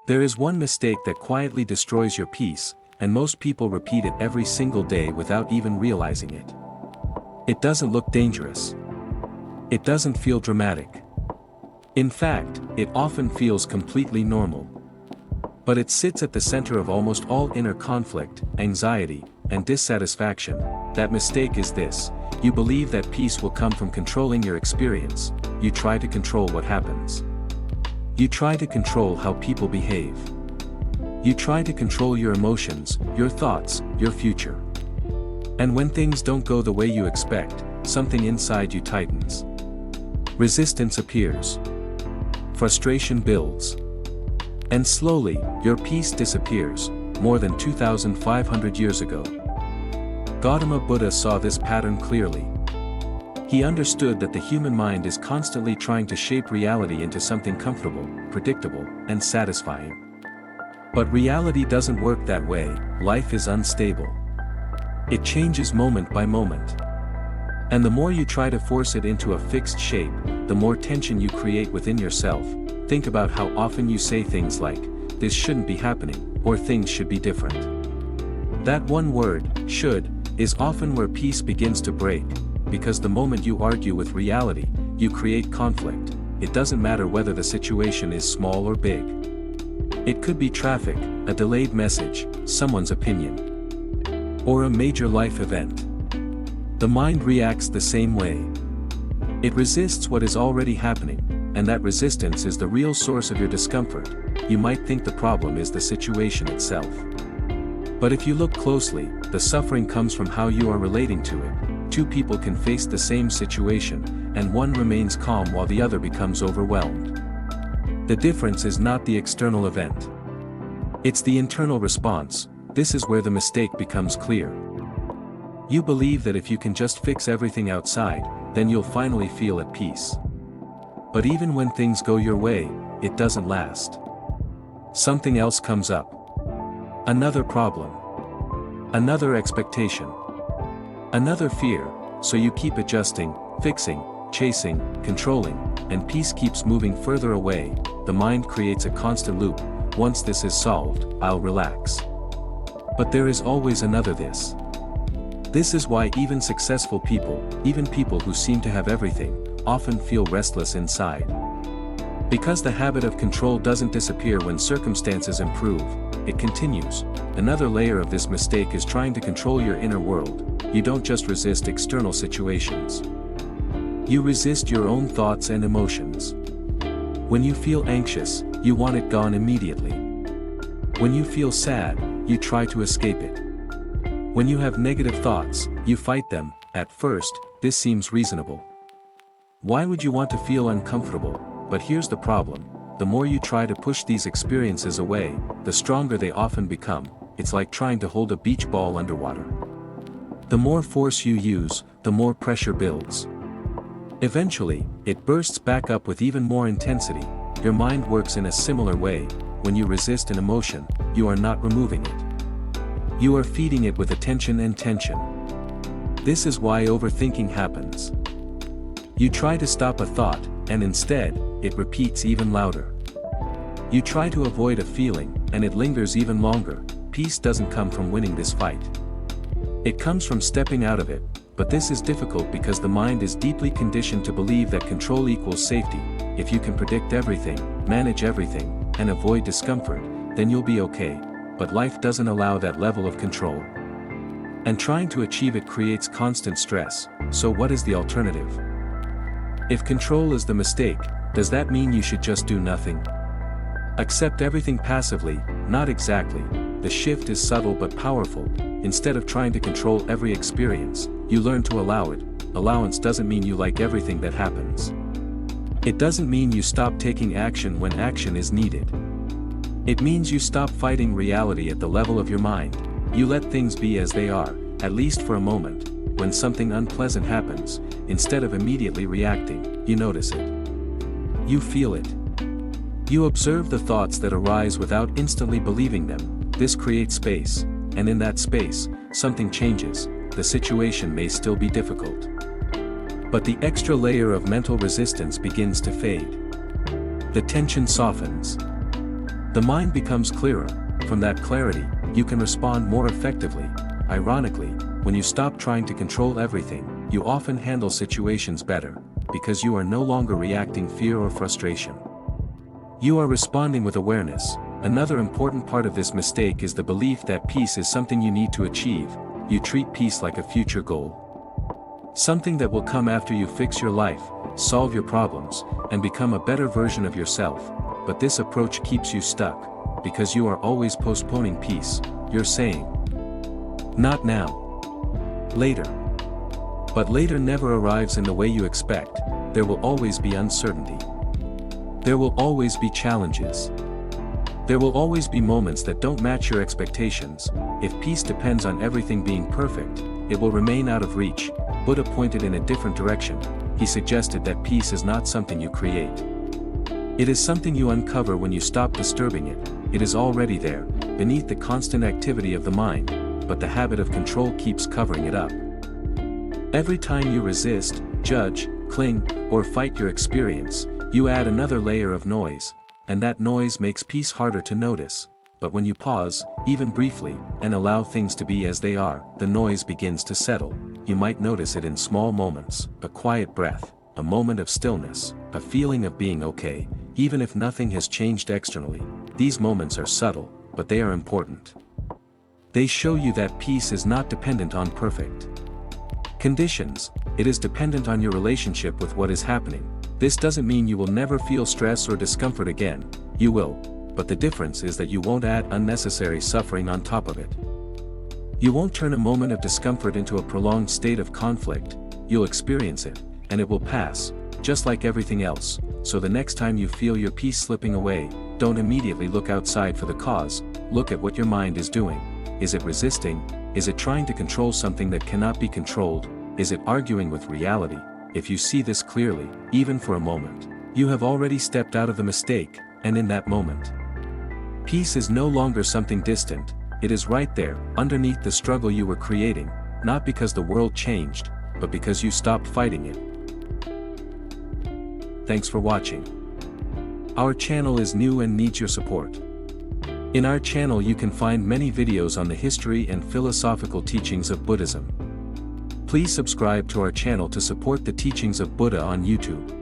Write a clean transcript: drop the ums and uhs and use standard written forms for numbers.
There is one mistake that quietly destroys your peace, and most people repeat it every single day without even realizing it. It doesn't look dangerous. It doesn't feel dramatic. In fact, it often feels completely normal. But it sits at the center of almost all inner conflict, anxiety, and dissatisfaction. That mistake is this: you believe that peace will come from controlling your experience. You try to control what happens. You try to control how people behave. You try to control your emotions, your thoughts, your future. And when things don't go the way you expect, something inside you tightens. Resistance appears. Frustration builds. And slowly, your peace disappears. More than 2,500 years ago, Gautama Buddha saw this pattern clearly. He understood that the human mind is constantly trying to shape reality into something comfortable, predictable, and satisfying. But reality doesn't work that way. Life is unstable. It changes moment by moment. And the more you try to force it into a fixed shape, the more tension you create within yourself. Think about how often you say things like, "This shouldn't be happening," or "things should be different." That one word, "should," is often where peace begins to break, because the moment you argue with reality, you create conflict. It doesn't matter whether the situation is small or big. It could be traffic, a delayed message, someone's opinion, or a major life event. The mind reacts the same way. It resists what is already happening, and that resistance is the real source of your discomfort. You might think the problem is the situation itself. But if you look closely, the suffering comes from how you are relating to it. Two people can face the same situation, and one remains calm while the other becomes overwhelmed. The difference is not the external event. It's the internal response. This is where the mistake becomes clear. You believe that if you can just fix everything outside, then you'll finally feel at peace. But even when things go your way, it doesn't last. Something else comes up. Another problem. Another expectation. Another fear, so you keep adjusting, fixing, chasing, controlling, and peace keeps moving further away. The mind creates a constant loop. Once this is solved, I'll relax. But there is always another this. This is why even successful people, even people who seem to have everything, often feel restless inside. Because the habit of control doesn't disappear when circumstances improve, it continues. Another layer of this mistake is trying to control your inner world. You don't just resist external situations. You resist your own thoughts and emotions. When you feel anxious, you want it gone immediately. When you feel sad, you try to escape it. When you have negative thoughts, you fight them. At first, this seems reasonable. Why would you want to feel uncomfortable? But here's the problem. The more you try to push these experiences away, the stronger they often become. It's like trying to hold a beach ball underwater. The more force you use, the more pressure builds. Eventually, it bursts back up with even more intensity. Your mind works in a similar way. When you resist an emotion, you are not removing it. You are feeding it with attention and tension. This is why overthinking happens. You try to stop a thought, and instead, it repeats even louder. You try to avoid a feeling, and it lingers even longer. Peace doesn't come from winning this fight. It comes from stepping out of it, but this is difficult because the mind is deeply conditioned to believe that control equals safety. If you can predict everything, manage everything, and avoid discomfort, then you'll be okay. But life doesn't allow that level of control. And trying to achieve it creates constant stress. So what is the alternative? If control is the mistake, does that mean you should just do nothing? Accept everything passively? Not exactly. The shift is subtle but powerful. Instead of trying to control every experience, you learn to allow it. Allowance doesn't mean you like everything that happens. It doesn't mean you stop taking action when action is needed. It means you stop fighting reality at the level of your mind. You let things be as they are, at least for a moment. When something unpleasant happens, instead of immediately reacting, you notice it. You feel it. You observe the thoughts that arise without instantly believing them. This creates space, and in that space, something changes. The situation may still be difficult, but the extra layer of mental resistance begins to fade. The tension softens. The mind becomes clearer. From that clarity, you can respond more effectively. Ironically, when you stop trying to control everything, you often handle situations better, because you are no longer reacting fear or frustration. You are responding with awareness. Another important part of this mistake is the belief that peace is something you need to achieve. You treat peace like a future goal. Something that will come after you fix your life, solve your problems, and become a better version of yourself. But this approach keeps you stuck, because you are always postponing peace. You're saying, "Not now. Later." But later never arrives in the way you expect. There will always be uncertainty. There will always be challenges. There will always be moments that don't match your expectations. If peace depends on everything being perfect, it will remain out of reach. Buddha pointed in a different direction. He suggested that peace is not something you create. It is something you uncover when you stop disturbing it. It is already there, beneath the constant activity of the mind, but the habit of control keeps covering it up. Every time you resist, judge, cling, or fight your experience, you add another layer of noise, and that noise makes peace harder to notice. But when you pause, even briefly, and allow things to be as they are, the noise begins to settle. You might notice it in small moments: a quiet breath, a moment of stillness, a feeling of being okay, even if nothing has changed externally. These moments are subtle, but they are important. They show you that peace is not dependent on perfect conditions. It is dependent on your relationship with what is happening. This doesn't mean you will never feel stress or discomfort again. You will, but the difference is that you won't add unnecessary suffering on top of it. You won't turn a moment of discomfort into a prolonged state of conflict. You'll experience it, and it will pass, just like everything else. So the next time you feel your peace slipping away, don't immediately look outside for the cause. Look at what your mind is doing. Is it resisting? Is it trying to control something that cannot be controlled? Is it arguing with reality? If you see this clearly, even for a moment, you have already stepped out of the mistake, and in that moment, peace is no longer something distant. It is right there, underneath the struggle you were creating, not because the world changed, but because you stopped fighting it. Thanks for watching. Our channel is new and needs your support. In our channel you can find many videos on the history and philosophical teachings of Buddhism. Please subscribe to our channel to support the teachings of Buddha on YouTube.